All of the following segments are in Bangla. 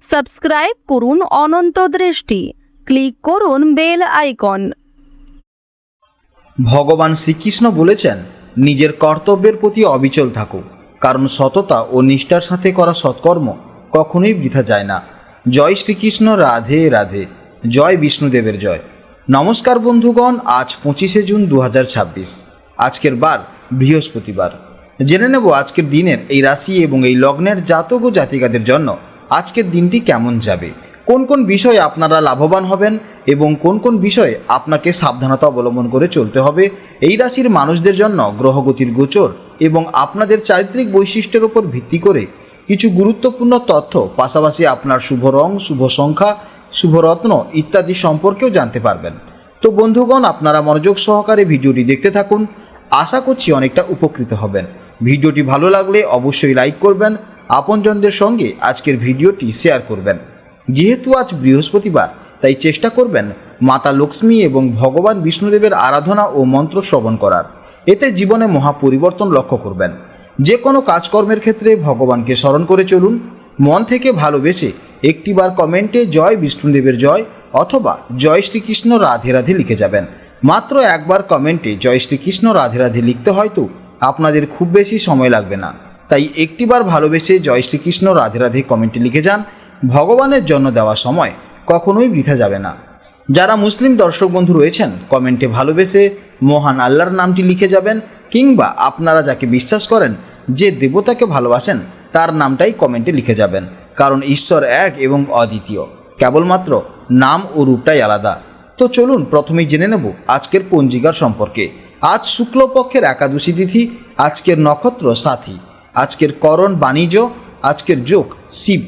সাবস্ক্রাইব করুন অনন্ত দৃষ্টি, ক্লিক করুন বেল আইকন। ভগবান শ্রীকৃষ্ণ বলেছেন, নিজের কর্তব্যের প্রতি অবিচল থাকো, কারণ সততা ও নিষ্ঠার সাথে করা সৎকর্ম কখনোই বৃথা যায় না। জয় শ্রীকৃষ্ণ, রাধে রাধে, জয় বিষ্ণুদেবের জয়। নমস্কার বন্ধুগণ, আজ 25শে জুন 2026, আজকের বার বৃহস্পতিবার। জেনে নেব আজকের দিনের এই রাশি এবং এই লগ্নের জাতক ও জাতিকাদের জন্য আজকের দিনটি কেমন যাবে, কোন কোন বিষয়ে আপনারা লাভবান হবেন এবং কোন কোন বিষয়ে আপনাকে সাবধানতা অবলম্বন করে চলতে হবে। এই রাশির মানুষদের জন্য গ্রহগতির গোচর এবং আপনাদের চারিত্রিক বৈশিষ্ট্যের উপর ভিত্তি করে কিছু গুরুত্বপূর্ণ তথ্য, পাশাপাশি আপনার শুভ রং, শুভ সংখ্যা, শুভ রত্ন ইত্যাদি সম্পর্কেও জানতে পারবেন। তো বন্ধুগণ, আপনারা মনোযোগ সহকারে ভিডিওটি দেখতে থাকুন, আশা করছি অনেকটা উপকৃত হবেন। ভিডিওটি ভালো লাগলে অবশ্যই লাইক করবেন, আপনজনদের সঙ্গে আজকের ভিডিওটি শেয়ার করবেন। যেহেতু আজ বৃহস্পতিবার, তাই চেষ্টা করবেন মাতা লক্ষ্মী এবং ভগবান বিষ্ণুদেবের আরাধনা ও মন্ত্র শ্রবণ করার। এতে জীবনে মহা পরিবর্তন লক্ষ্য করবেন। যে কোনো কাজকর্মের ক্ষেত্রে ভগবানকে স্মরণ করে চলুন। মন থেকে ভালোবেসে একটিবার কমেন্টে জয় বিষ্ণুদেবের জয় অথবা জয় শ্রীকৃষ্ণ রাধে রাধে লিখে যাবেন। মাত্র একবার কমেন্টে জয় শ্রীকৃষ্ণ রাধে রাধে লিখতে হয়তো আপনাদের খুব বেশি সময় লাগবে না, তাই একটিবার ভালোবেসে জয় শ্রীকৃষ্ণ রাধে রাধে কমেন্টে লিখে যান। ভগবানের জন্য দেওয়া সময় কখনোই বৃথা যাবে না। যারা মুসলিম দর্শক বন্ধু রয়েছেন, কমেন্টে ভালোবেসে মহান আল্লাহর নামটি লিখে যাবেন, কিংবা আপনারা যাকে বিশ্বাস করেন, যে দেবতাকে ভালোবাসেন, তার নামটাই কমেন্টে লিখে যাবেন। কারণ ঈশ্বর এক এবং অদ্বিতীয়, কেবলমাত্র নাম ও রূপটাই আলাদা। তো চলুন প্রথমেই জেনে নেব আজকের পঞ্জিকার সম্পর্কে। আজ শুক্লপক্ষের একাদশী তিথি, আজকের নক্ষত্র সাথী, আজকের করণ বাণিজ্য, আজকের যোগ শিব।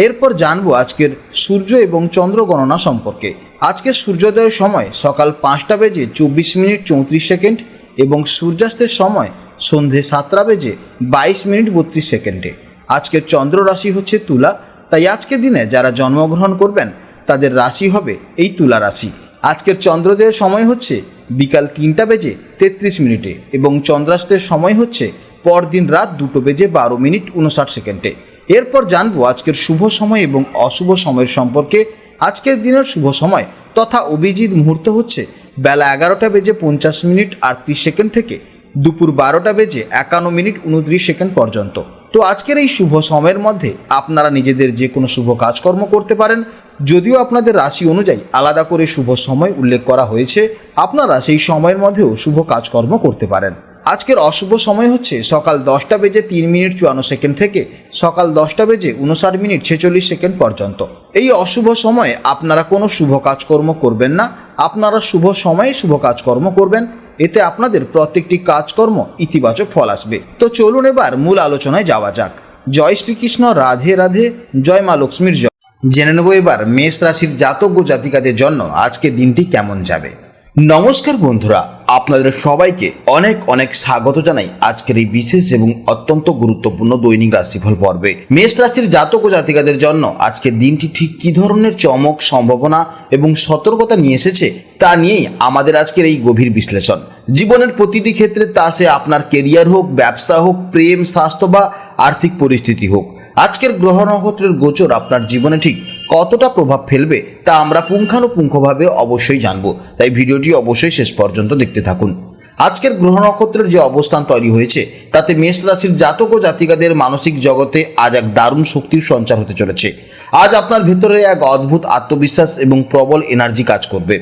এরপর জানবো আজকের সূর্য এবং চন্দ্র গণনা সম্পর্কে। আজকের সূর্যোদয়ের সময় সকাল 5:24:34 এবং সূর্যাস্তের সময় সন্ধে 7:22:32। আজকের চন্দ্র রাশি হচ্ছে তুলা, তাই আজকের দিনে যারা জন্মগ্রহণ করবেন তাদের রাশি হবে এই তুলা রাশি। আজকের চন্দ্রোদয়ের সময় হচ্ছে বিকাল 3:33 এবং চন্দ্রাস্তের সময় হচ্ছে পরদিন রাত 2:12:59। এরপর জানবো আজকের শুভ সময় এবং অশুভ সময়ের সম্পর্কে। আজকের দিনের শুভ সময় তথা অভিজিৎ মুহূর্ত হচ্ছে বেলা 11:50:38 থেকে দুপুর 12:51:29 পর্যন্ত। তো আজকের এই শুভ সময়ের মধ্যে আপনারা নিজেদের যে কোনো শুভ কাজকর্ম করতে পারেন। যদিও আপনাদের রাশি অনুযায়ী আলাদা করে শুভ সময় উল্লেখ করা হয়েছে, আপনারা সেই সময়ের মধ্যেও শুভ কাজকর্ম করতে পারেন। আজকের অশুভ সময় হচ্ছে সকাল 10:03:54 থেকে সকাল 10:59:46 পর্যন্ত। এই অশুভ সময়ে আপনারা কোনো শুভ কাজকর্ম করবেন না, আপনারা শুভ সময়ে শুভ কাজকর্ম করবেন। এতে আপনাদের প্রত্যেকটি কাজকর্ম ইতিবাচক ফল আসবে। তো চলুন এবার মূল আলোচনায় যাওয়া যাক। জয় শ্রীকৃষ্ণ, রাধে রাধে, জয় মা লক্ষ্মীর জয়। জেনে নেব এবার মেষ রাশির জাতক ও জাতিকাদের জন্য আজকের দিনটি কেমন যাবে। নমস্কার বন্ধুরা, আপনাদের সবাইকে অনেক অনেক স্বাগত জানাই আজকের এই বিশেষ এবং অত্যন্ত গুরুত্বপূর্ণ দৈনিক রাশিফল পর্বে। মেষ রাশির জাতক ও জাতিকাদের জন্য আজকের দিনটি ঠিক কী ধরনের চমক, সম্ভাবনা এবং সতর্কতা নিয়ে এসেছে তা নিয়েই আমাদের আজকের এই গভীর বিশ্লেষণ। জীবনের প্রতিটি ক্ষেত্রে, তা সে আপনার কেরিয়ার হোক, ব্যবসা হোক, প্রেম, স্বাস্থ্য বা আর্থিক পরিস্থিতি হোক, আজকের গ্রহ নক্ষত্রের গোচর আপনার জীবনে ঠিক কতটা প্রভাব ফেলবে তা আমরা পুঙ্খানুপুঙ্খভাবে অবশ্যই জানব, তাই ভিডিওটি অবশ্যই শেষ পর্যন্ত দেখতে থাকুন। আজকের গ্রহ নক্ষত্রের যে অবস্থান তৈরি হয়েছে তাতে মেষ রাশির জাতক ও জাতিকাদের মানসিক জগতে আজ এক দারুণ শক্তির সঞ্চার হতে চলেছে। আজ আপনার ভেতরে এক অদ্ভুত আত্মবিশ্বাস এবং প্রবল এনার্জি কাজ করবে।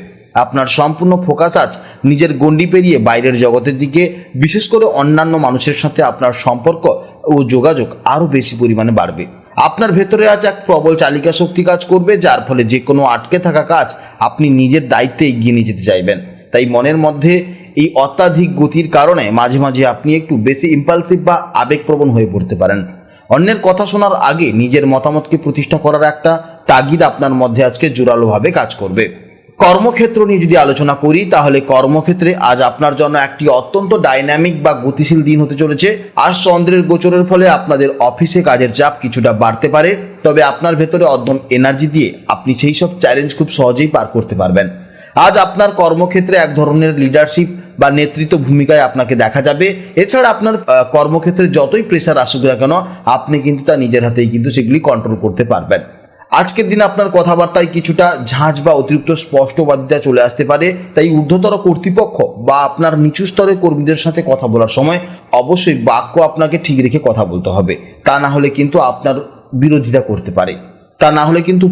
আপনার সম্পূর্ণ ফোকাস আজ নিজের গণ্ডি পেরিয়ে বাইরের জগতের দিকে, বিশেষ করে অন্যান্য মানুষের সাথে আপনার সম্পর্ক ও যোগাযোগ আরও বেশি পরিমাণে বাড়বে। আপনার ভেতরে আজ এক প্রবল চালিকা শক্তি কাজ করবে, যার ফলে যে কোনো আটকে থাকা কাজ আপনি নিজের দায়িত্বে এগিয়ে নিয়ে যেতে চাইবেন। তাই মনের মধ্যে এই অত্যাধিক গতির কারণে মাঝে মাঝে আপনি একটু বেশি ইম্পালসিভ বা আবেগপ্রবণ হয়ে পড়তে পারেন। অন্যের কথা শোনার আগে নিজের মতামতকে প্রতিষ্ঠা করার একটা তাগিদ আপনার মধ্যে আজকে জোরালোভাবে কাজ করবে। কর্মক্ষেত্র নিয়ে যদি আলোচনা করি, তাহলে কর্মক্ষেত্রে আজ আপনার জন্য একটি অত্যন্ত ডাইনামিক বা গতিশীল দিন হতে চলেছে। আজ চন্দ্রের গোচরের ফলে আপনাদের অফিসে কাজের চাপ কিছুটা বাড়তে পারে, তবে আপনার ভেতরে অদম্য এনার্জি দিয়ে আপনি সেই সব চ্যালেঞ্জ খুব সহজেই পার করতে পারবেন। আজ আপনার কর্মক্ষেত্রে এক ধরনের লিডারশিপ বা নেতৃত্ব ভূমিকায় আপনাকে দেখা যাবে। এছাড়া আপনার কর্মক্ষেত্রে যতই প্রেসার আসুক না কেন, আপনি কিন্তু তা নিজের হাতেই কিন্তু সেগুলি কন্ট্রোল করতে পারবেন। আজকের দিনে আপনার কথাবার্তায় কিছুটা ঝাঁঝ বা অতিরিক্ত স্পষ্টবাদিতা চলে আসতে পারে, তাই ঊর্ধ্বতর কর্তৃপক্ষ বা আপনার নিচু স্তরের কর্মীদের সাথে কথা বলার সময় অবশ্যই বাক্য আপনাকে ঠিক রেখে কথা বলতে হবে। তা না হলে কিন্তু আপনার বিরোধিতা করতে পারে,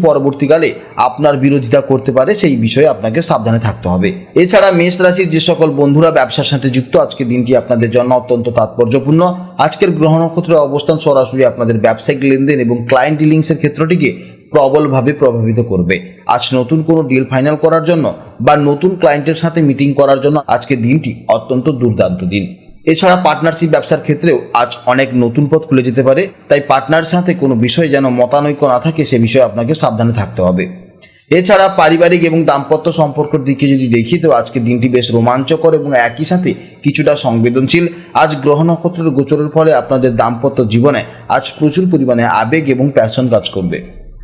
পরবর্তীকালে আপনার বিরোধিতা করতে পারে, সেই বিষয়ে আপনাকে সাবধানে থাকতে হবে। এছাড়া মেষ রাশির যে সকল বন্ধুরা ব্যবসার সাথে যুক্ত, আজকের দিনটি আপনাদের জন্য অত্যন্ত তাৎপর্যপূর্ণ। আজকের গ্রহ নক্ষত্রের অবস্থান সরাসরি আপনাদের ব্যবসায়িক লেনদেন এবং ক্লায়েন্ট ডিলিংসের ক্ষেত্রটিকে প্রবলভাবে প্রভাবিত করবে। আজ নতুন কোনো ডিল ফাইনাল করার জন্য বা নতুন ক্লায়েন্টের সাথে মিটিং করার জন্য আজকের দিনটি অত্যন্ত দুর্দান্ত দিন। এছাড়া পার্টনারশিপ ব্যবসার ক্ষেত্রেও আজ অনেক নতুন পথ খুলে যেতে পারে, তাই পার্টনারের সাথে কোনো বিষয়ে যেন মতানৈক্য না থাকে সে বিষয়ে আপনাকে সাবধানে থাকতে হবে। এছাড়া পারিবারিক এবং দাম্পত্য সম্পর্কের দিকে যদি দেখি তো আজকের দিনটি বেশ রোমাঞ্চকর এবং একই সাথে কিছুটা সংবেদনশীল। আজ গ্রহ নক্ষত্রের গোচরের ফলে আপনাদের দাম্পত্য জীবনে আজ প্রচুর পরিমাণে আবেগ এবং প্যাশন কাজ করবে।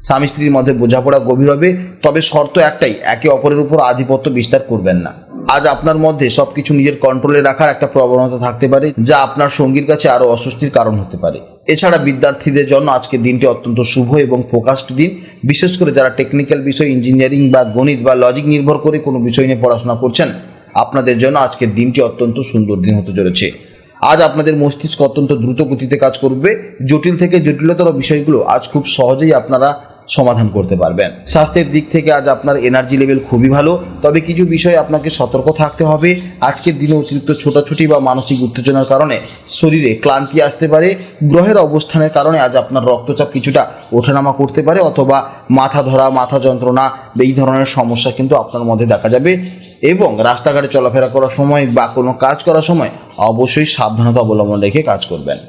স্বামী স্ত্রীর মধ্যে বোঝাপড়া গভীর হবে, তবে শর্ত একটাই, একে অপরের উপর আধিপত্য বিস্তার করবেন না। আজ আপনার মধ্যে সবকিছু নিজের কন্ট্রোলে রাখার একটা প্রবণতা থাকতে পারে, যা আপনার সঙ্গীর কাছে আরো অস্বস্তির কারণ হতে পারে। এছাড়া বিদ্যার্থীদের জন্য আজকের দিনটি অত্যন্ত শুভ এবং ফোকাসড দিন। বিশেষ করে যারা টেকনিক্যাল বিষয়, ইঞ্জিনিয়ারিং বা গণিত বা লজিক নির্ভর করে কোনো বিষয় নিয়ে পড়াশোনা করছেন, আপনাদের জন্য আজকের দিনটি অত্যন্ত সুন্দর দিন হতে চলেছে। আজ আপনাদের মস্তিষ্ক অত্যন্ত দ্রুত গতিতে কাজ করবে। জটিল থেকে জটিলতর বিষয়গুলো আজ খুব সহজেই আপনারা সমাধান করতে পারবেন। স্বাস্থ্যের দিক থেকে আজ আপনার এনার্জি লেভেল খুবই ভালো, তবে কিছু বিষয়ে আপনাকে সতর্ক থাকতে হবে। আজকের দিনে অতিরিক্ত ছোটাছুটি বা মানসিক উত্তেজনার কারণে শরীরে ক্লান্তি আসতে পারে। গ্রহের অবস্থানের কারণে আজ আপনার রক্তচাপ কিছুটা ওঠানামা করতে পারে, অথবা মাথা ধরা, মাথা যন্ত্রণা এই ধরনের সমস্যা কিন্তু আপনার মধ্যে দেখা যাবে। এবং রাস্তাঘাটে চলাফেরা করার সময় বা কোনো কাজ করার সময় অবশ্যই সাবধানতা অবলম্বন রেখে কাজ করবেন।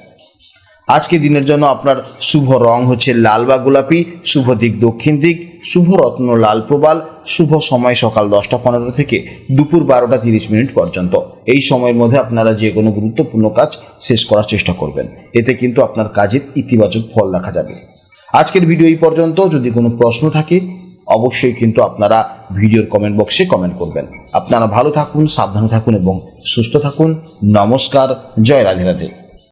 আজকে দিনের জন্য আপনার শুভ রং হচ্ছে লাল বা গোলাপি, শুভ দিক দক্ষিণ দিক, শুভ রত্ন লাল প্রবাল, শুভ সময় সকাল 10টা 15 থেকে দুপুর 12টা 30 পর্যন্ত। এই সময়ের মধ্যে আপনারা যে কোনো গুরুত্বপূর্ণ কাজ শেষ করার চেষ্টা করবেন, এতে কিন্তু আপনার কাজের ইতিবাচক ফল দেখা যাবে। আজকের ভিডিও এই পর্যন্ত। যদি কোনো প্রশ্ন থাকে অবশ্যই কিন্তু আপনারা ভিডিওর কমেন্ট বক্সে কমেন্ট করবেন। আপনারা ভালো থাকুন, সাবধানে থাকুন এবং সুস্থ থাকুন। নমস্কার, জয় রাধে রাধে।